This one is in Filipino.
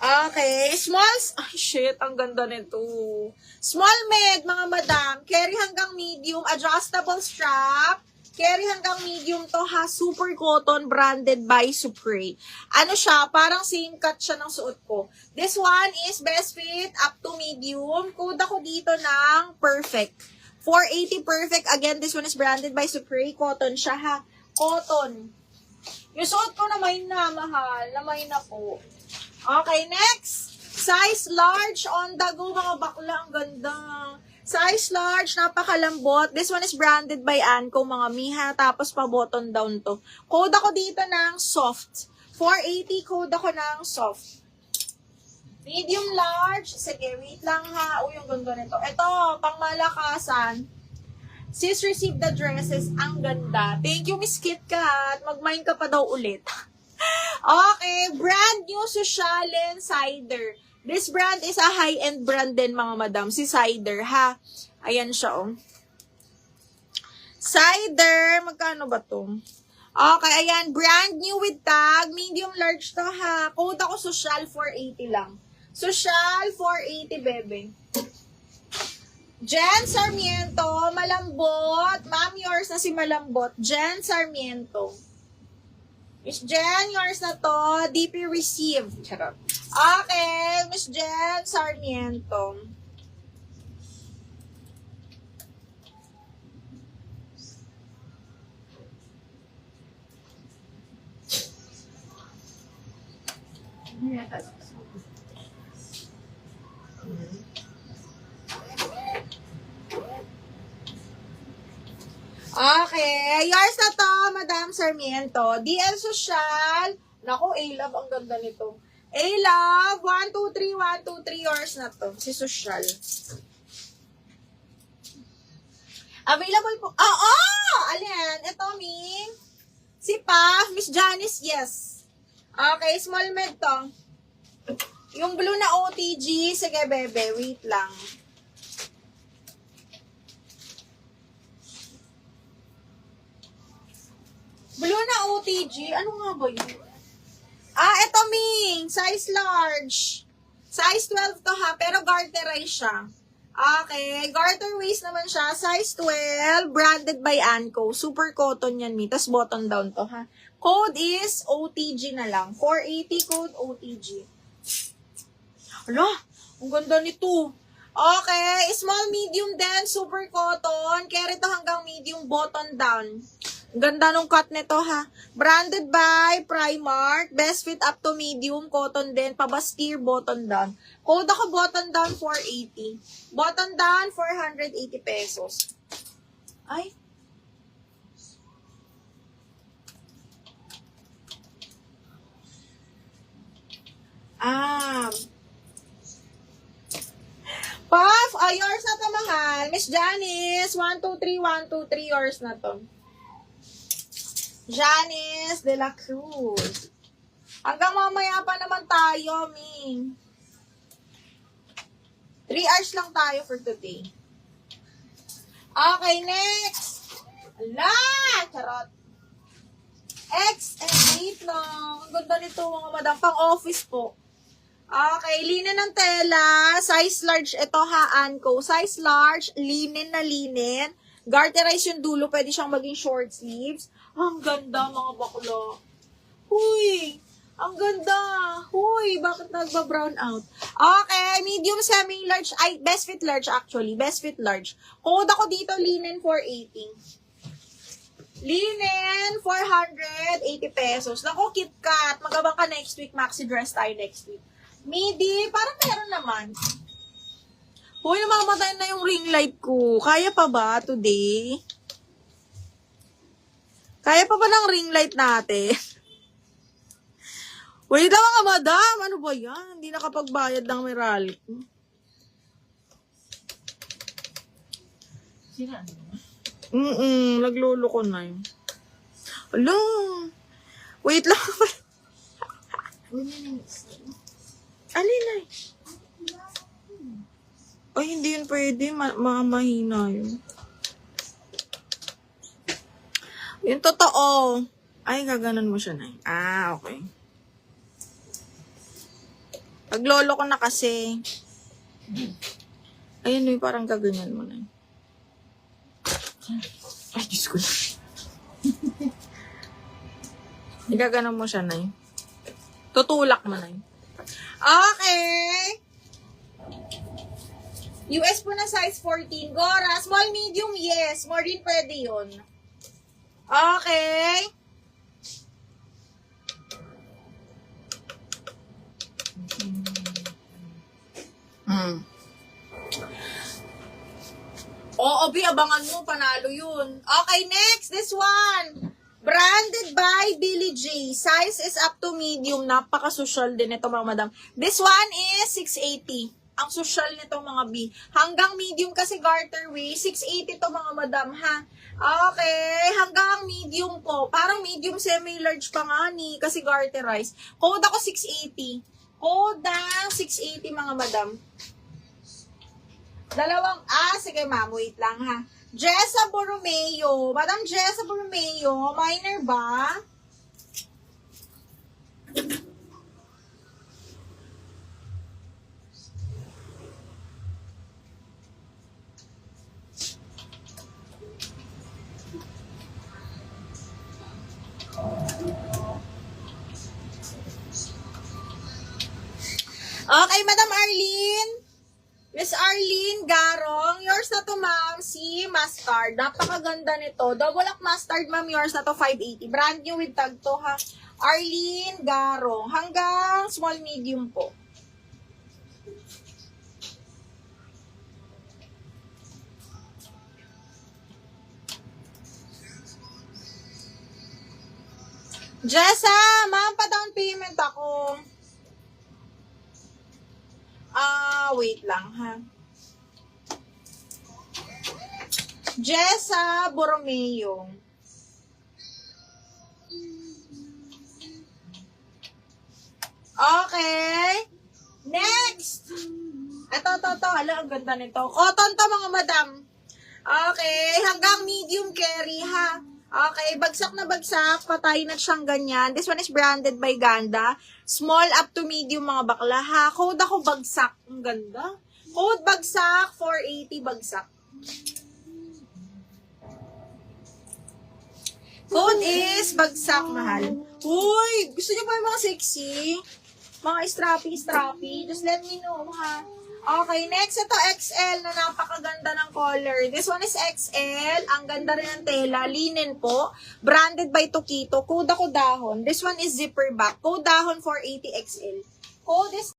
Okay, smalls. Ay, shit, ang ganda nito. Small med, mga madam. Carry hanggang medium, adjustable strap. Carry hanggang medium to ha. Super cotton, branded by Supre. Ano siya, parang same cut siya ng suot ko. This one is best fit up to medium. Code ako dito ng perfect. 480 perfect. Again, this one is branded by Supre. Cotton siya ha. Cotton. Yung suot ko naman na, mahal. Naman na po. Okay, next. Size large on the go, mga bakla. Ang ganda. Size large, napakalambot. This one is branded by Anko, mga miha. Tapos pa button down to. Code ako dito ng soft. 480, code ako ng soft. Medium large. Sige, wait lang ha. Uy, ang ganda nito. Ito, pang malakasan. Sis, receive the dresses. Ang ganda. Thank you, Miss KitKat. Mag-mine ka pa daw ulit. Okay, brand new Socialen Cider. This brand is a high-end brand din, mga madam. Si Cider, ha? Ayan siya, oh. Cider, magkano ba to? Okay, ayan. Brand new with tag. Medium large to, ha? Code ako Social 480 lang. Social 480, bebe. Jen Sarmiento, malambot. Ma'am, yours na si malambot. Jen Sarmiento. Miss Jen, yours na to. DP received. Charot. Okay, Miss Jen Sarmiento. Okay, yours na to, Madam Sarmiento. DL Social. Naku, A-Love, ang ganda nito. A-Love, 1, 2, 3, 1, 2, 3, yours na to. Si Social. Available po. Alin? Ito, Ming. Si Paf, Miss Janice, yes. Okay, small med to. Yung blue na OTG, sige, bebe, wait lang. Blue na OTG? Ano nga ba yun? Ito, Ming. Size large. Size 12 to, ha? Pero garterized siya. Okay. Garter waist naman siya. Size 12. Branded by Anko. Super cotton yan, Ming. Tapos button down to, ha? Code is OTG na lang. 480 code OTG. Ala, ang ganda nito. Okay. Small, medium din. Super cotton. Carry to hanggang medium button down. Ganda nung cut nito, ha. Branded by Primark. Best fit up to medium. Cotton din. Pabastir, button down. Code ako button down 480. Button down 480 pesos. Ay. Puff, yours na to, mahal. Miss Janice, 1, 2, 3, 1, 2, 3, yours na to. Janice de la Cruz. Hanggang mamaya pa naman tayo, Ming. 3 hours lang tayo for today. Okay, next. Ala! Charot. X and 8 lang. Ang ganda nito, mga madam. Pang-office po. Okay, linen ng tela. Size large. Ito, ha, Anko. Size large. Linen na linen. Garterize yung dulo. Pwede siyang maging short sleeves. Ang ganda, mga bakla. Huy! Ang ganda. Huy, bakit nagba-brown out? Okay, medium, semi-large. Ay, best fit large actually. Best fit large. Code ako dito, linen 480. Linen, 480 pesos. Naku, KitKat. Magabang ka next week. Maxi dress tayo next week. Midi, parang meron naman. Huy, namamatay na yung ring light ko. Kaya pa ba today? Kaya pa ba ng ring light natin? Wait lang, mga madam. Ano ba yan? Hindi nakapagbayad ng Meralco. Sila ano? Naglolo ko na yun. Hala. Wait lang. Alin ay? Ay, hindi yun pwede. Mahina yun. Yung totoo. Ay, gaganon mo siya na. Okay. Paglolo ko na kasi. Ayun, may parang gaganyan mo na. Ay, Diyos ko. Igaganon mo siya na yun. Tutulak mo na yun. Okay. US po na size 14. Gora, small, medium, yes. More din pwede yun. Okay. Oo, Bi, abangan mo, panalo yun. Okay, next, this one. Branded by Billy J. Size is up to medium. Napaka-social din ito, mga madam. This one is 680. Ang social nito, mga B. Hanggang medium kasi garter waist. 680 to, mga madam, ha? Okay, hanggang medium po. Parang medium semi-large pa nga ni, kasi garterized. Code ako 680. Code 680, mga madam. Sige ma'am, wait lang ha. Jessa Borromeo. Madam Jessa Borromeo, minor ba? Okay, Madam Arlene. Miss Arlene Garong, yours na to, ma'am, si Mustard. Napakaganda nito. Double up Mustard, ma'am, yours na to, 580. Brand new with tag to, ha. Arlene Garong. Hanggang small, medium po. Jessa, ma'am, pa-down payment ako. Wait lang, ha. Jessa Borromeo. Okay. Next. Ito. Hala, ang ganda nito. Cotton to, mga madam. Okay. Hanggang medium carry, ha. Okay, bagsak na bagsak, patay na siyang ganyan. This one is branded by Ganda. Small up to medium, mga bakla, ha. Code ako bagsak. Ang ganda. Code bagsak, 480 bagsak. Code is bagsak, mahal. Uy, gusto niyo ba yung mga sexy? Mga strappy? Just let me know, ha. Okay, next, ito XL na napakaganda ng color. This one is XL. Ang ganda rin ng tela. Linen po. Branded by Tokito. Code ako dahon. This one is zipper back. Code dahon 480 XL. Code is